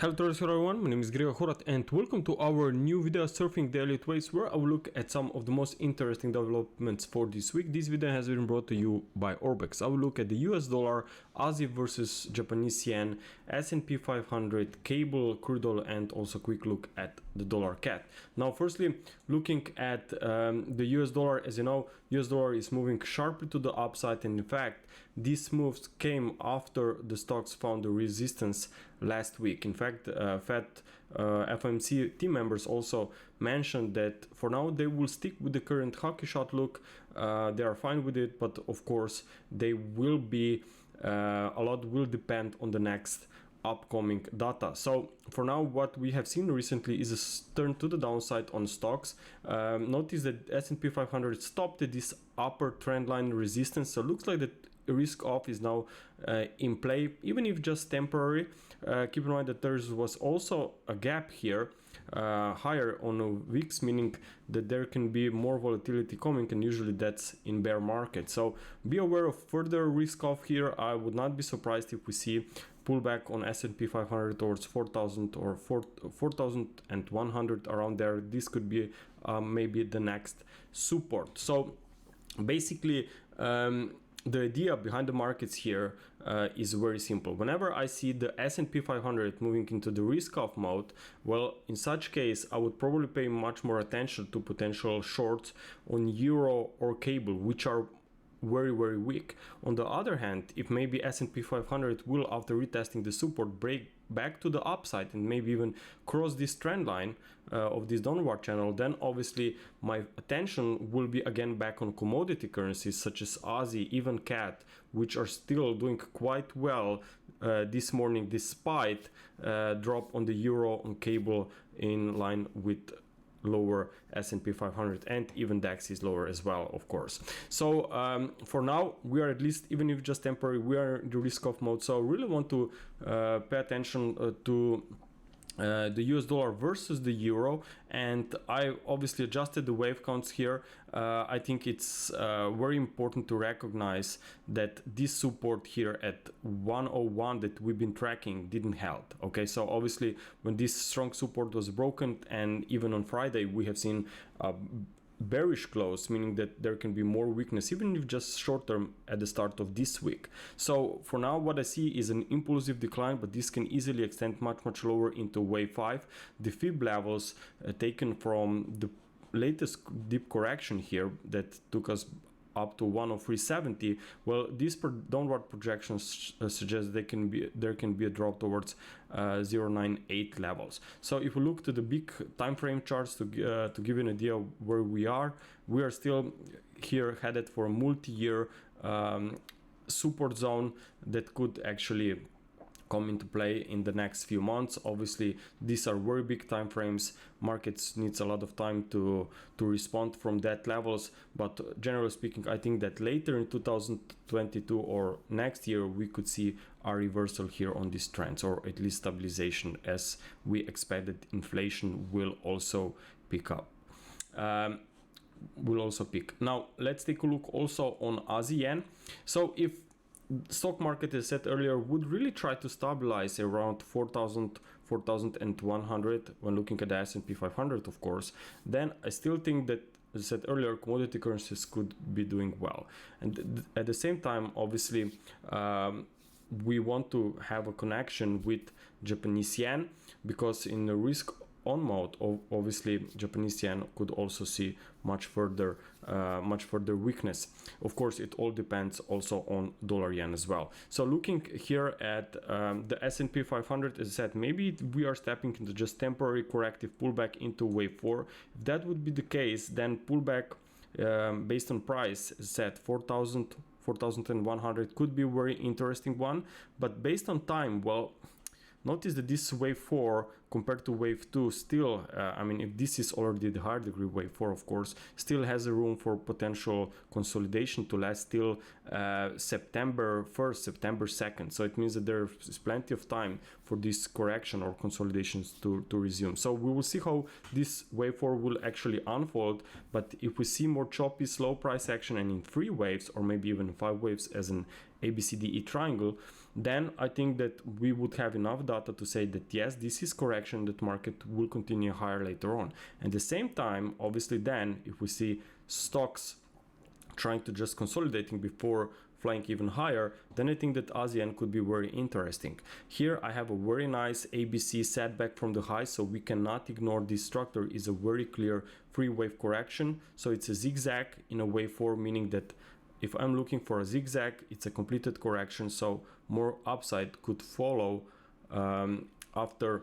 Hello everyone, my name is Gregor Horvat and welcome to our new video surfing the Elliott waves, where I will look at some of the most interesting developments for this week. This video has been brought to you by Orbex. I will look at the US dollar, Aussie versus Japanese yen, S&P 500, cable, crude oil, and also a quick look at the dollar CAD. Now firstly, looking at the US dollar, as you know, US dollar is moving sharply to the upside, and in fact these moves came after the stocks found the resistance last week. In fact, Fed FOMC team members also mentioned that for now they will stick with the current hawkish outlook. They are fine with it, but of course they will be a lot will depend on the next upcoming data. So for now, what we have seen recently is a turn to the downside on stocks. Notice that S&P 500 stopped at this upper trend line resistance, so looks like that risk off is now in play, even if just temporary. Keep in mind that there was also a gap here higher on a weeks, meaning that there can be more volatility coming, and usually that's in bear market. So be aware of further risk off here. I would not be surprised if we see pullback on S&P 500 towards 4,000 or 4,100 around there. This could be maybe the next support. So basically, the idea behind the markets here is very simple. Whenever I see the S&P 500 moving into the risk-off mode, well, in such case, I would probably pay much more attention to potential shorts on euro or cable, which are very weak. On the other hand, if maybe S&P 500 will, after retesting the support, break back to the upside and maybe even cross this trend line of this downward channel, then obviously my attention will be again back on commodity currencies such as Aussie, even CAD, which are still doing quite well this morning despite drop on the euro, on cable, in line with lower S&P 500, and even DAX is lower as well, of course. So for now, we are, at least even if just temporary, we are in the risk off mode. So I really want to pay attention to the US dollar versus the euro, and I obviously adjusted the wave counts here. I think it's very important to recognize that this support here at 101 that we've been tracking didn't help. Okay, so obviously when this strong support was broken, and even on Friday we have seen bearish close, meaning that there can be more weakness, even if just short term at the start of this week. So for now, what I see is an impulsive decline, but this can easily extend much lower into wave 5. The fib levels taken from the latest deep correction here that took us up to 103.70. Well, these downward projections suggest there can be a drop towards 0.98 levels. So if we look to the big time frame charts to give you an idea where we are still here headed for a multi-year support zone that could actually come into play in the next few months. Obviously, these are very big time frames. Markets needs a lot of time to respond from that levels, but generally speaking, I think that later in 2022 or next year we could see a reversal here on these trends, or at least stabilization, as we expect that inflation will also pick up. Now let's take a look also on Aussie yen. So if stock market, as said earlier, would really try to stabilize around 4,100 when looking at the S&P 500, of course, then I still think that, as I said earlier, commodity currencies could be doing well. And at the same time, obviously, we want to have a connection with Japanese yen, because in the risk on mode, obviously Japanese yen could also see much further weakness. Of course, it all depends also on dollar yen as well. So looking here at the S&P 500, as I said, maybe we are stepping into just temporary corrective pullback into wave 4. If that would be the case, then pullback based on price, as I said, 4,100 could be a very interesting one. But based on time, well, notice that this wave 4 compared to wave 2 still, I mean, if this is already the higher degree wave 4, of course, still has a room for potential consolidation to last till September 1st, September 2nd. So it means that there is plenty of time for this correction or consolidations to resume. So we will see how this wave 4 will actually unfold. But if we see more choppy, slow price action and in 3 waves or maybe even 5 waves as an ABCDE triangle, then I think that we would have enough data to say that yes, this is correction, that market will continue higher later on. At the same time, obviously, then if we see stocks trying to just consolidating before flying even higher, then I think that ASEAN could be very interesting. Here I have a very nice ABC setback from the high, so we cannot ignore this structure. Is a very clear 3-wave correction. So it's a zigzag in a wave 4, meaning that if I'm looking for a zigzag, it's a completed correction, so more upside could follow after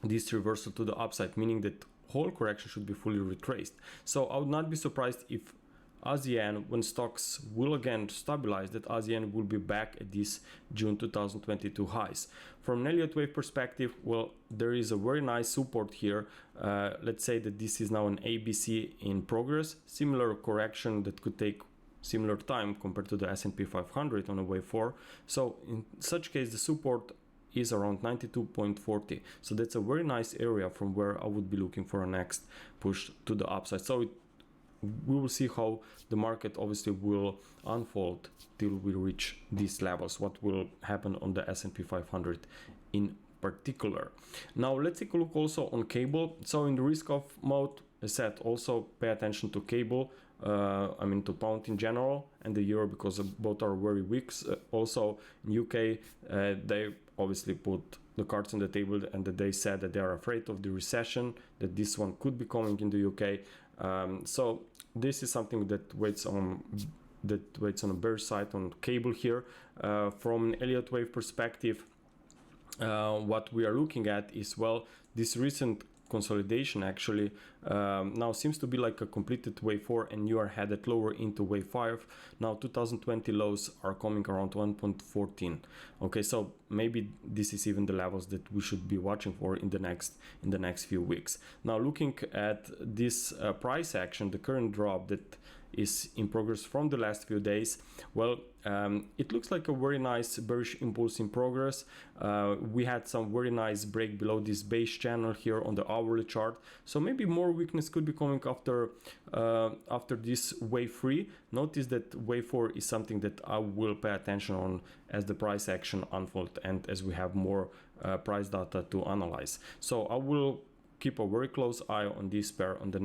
this reversal to the upside, meaning that whole correction should be fully retraced. So I would not be surprised if ASEAN, when stocks will again stabilize, that ASEAN will be back at these June 2022 highs. From an Elliott wave perspective, well, there is a very nice support here. Let's say that this is now an ABC in progress, similar correction that could take similar time compared to the S&P 500 on a wave 4. So in such case, the support is around 92.40. So that's a very nice area from where I would be looking for a next push to the upside. So we will see how the market obviously will unfold till we reach these levels, what will happen on the S&P 500 in particular. Now let's take a look also on cable. So in the risk off mode, as said, also pay attention to cable. I mean to pound in general and the euro, because both are very weak. Also in UK, they obviously put the cards on the table and that they said that they are afraid of the recession, that this one could be coming in the UK. So this is something that waits on a bearish side on cable here. From an Elliott wave perspective, what we are looking at is, well, this recent consolidation actually now seems to be like a completed wave 4 and you are headed lower into wave 5. Now 2020 lows are coming around 1.14. Okay, so maybe this is even the levels that we should be watching for in the next few weeks. Now looking at this price action, the current drop that is in progress from the last few days, well, it looks like a very nice bearish impulse in progress. We had some very nice break below this base channel here on the hourly chart, so maybe more weakness could be coming after this wave 3. Notice that wave 4 is something that I will pay attention on as the price action unfolds and as we have more price data to analyze. So I will keep a very close eye on this pair on the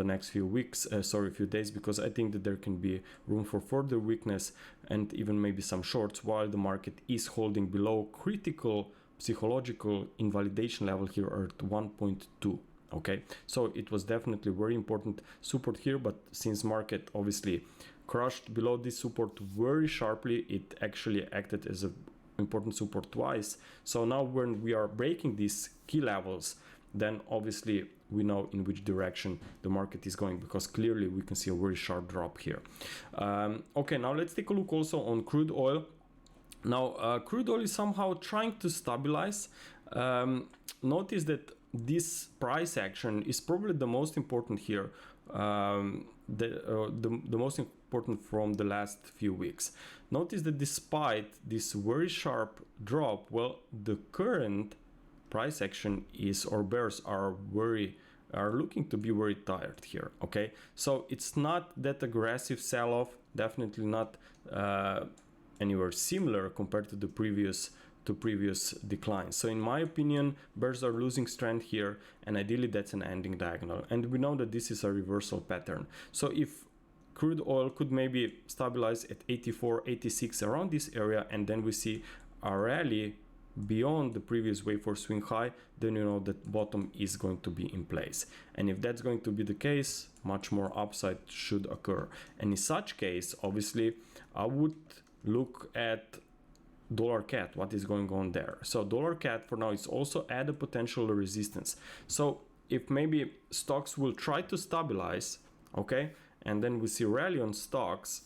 next few weeks, few days, because I think that there can be room for further weakness and even maybe some shorts while the market is holding below critical psychological invalidation level here at 1.2. Okay, so it was definitely very important support here, but since market obviously crushed below this support very sharply, it actually acted as an important support twice. So now when we are breaking these key levels, then obviously we know in which direction the market is going, because clearly we can see a very sharp drop here. Okay, now let's take a look also on crude oil. Now crude oil is somehow trying to stabilize. Notice that this price action is probably the most important here, the most important from the last few weeks. Notice that despite this very sharp drop, well, the current price action is, or bears are looking to be very tired here. Okay, so it's not that aggressive sell-off, definitely not anywhere similar compared to the previous declines. So in my opinion, bears are losing strength here, and ideally that's an ending diagonal, and we know that this is a reversal pattern. So if crude oil could maybe stabilize at 84, 86, around this area, and then we see a rally beyond the previous wave 4 swing high, then you know that bottom is going to be in place. And if that's going to be the case, much more upside should occur. And in such case, obviously, I would look at dollar CAD, what is going on there. So dollar CAD for now is also at a potential resistance. So if maybe stocks will try to stabilize, okay, and then we see rally on stocks,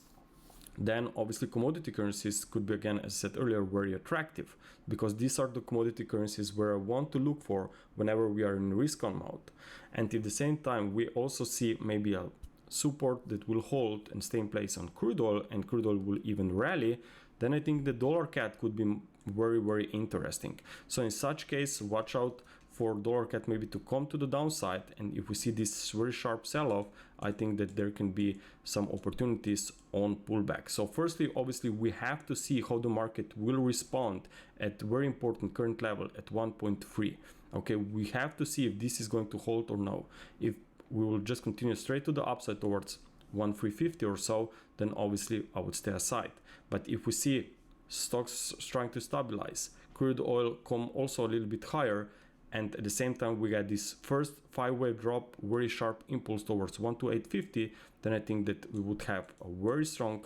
then obviously commodity currencies could be, again, as I said earlier, very attractive, because these are the commodity currencies where I want to look for whenever we are in risk on mode. And at the same time, we also see maybe a support that will hold and stay in place on crude oil, and crude oil will even rally. Then I think the dollar CAD could be very, very interesting. So in such case, watch out for dollar CAD maybe to come to the downside, and if we see this very sharp sell-off, I think that there can be some opportunities on pullback. So firstly, obviously, we have to see how the market will respond at very important current level at 1.3. Okay, we have to see if this is going to hold or no. If we will just continue straight to the upside towards 1,350 or so, then obviously I would stay aside. But if we see stocks trying to stabilize, crude oil come also a little bit higher, and at the same time we get this first 5-wave drop, very sharp impulse towards 12850, then I think that we would have a very strong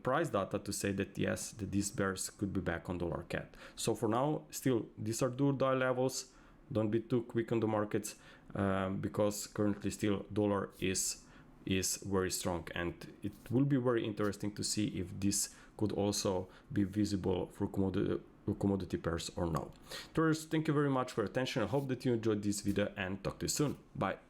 price data to say that yes, that these bears could be back on dollar CAD. So for now, still, these are do or die levels. Don't be too quick on the markets, because currently still dollar is very strong, and it will be very interesting to see if this could also be visible for commodity pairs or no. Traders, thank you very much for your attention. I hope that you enjoyed this video, and talk to you soon. Bye.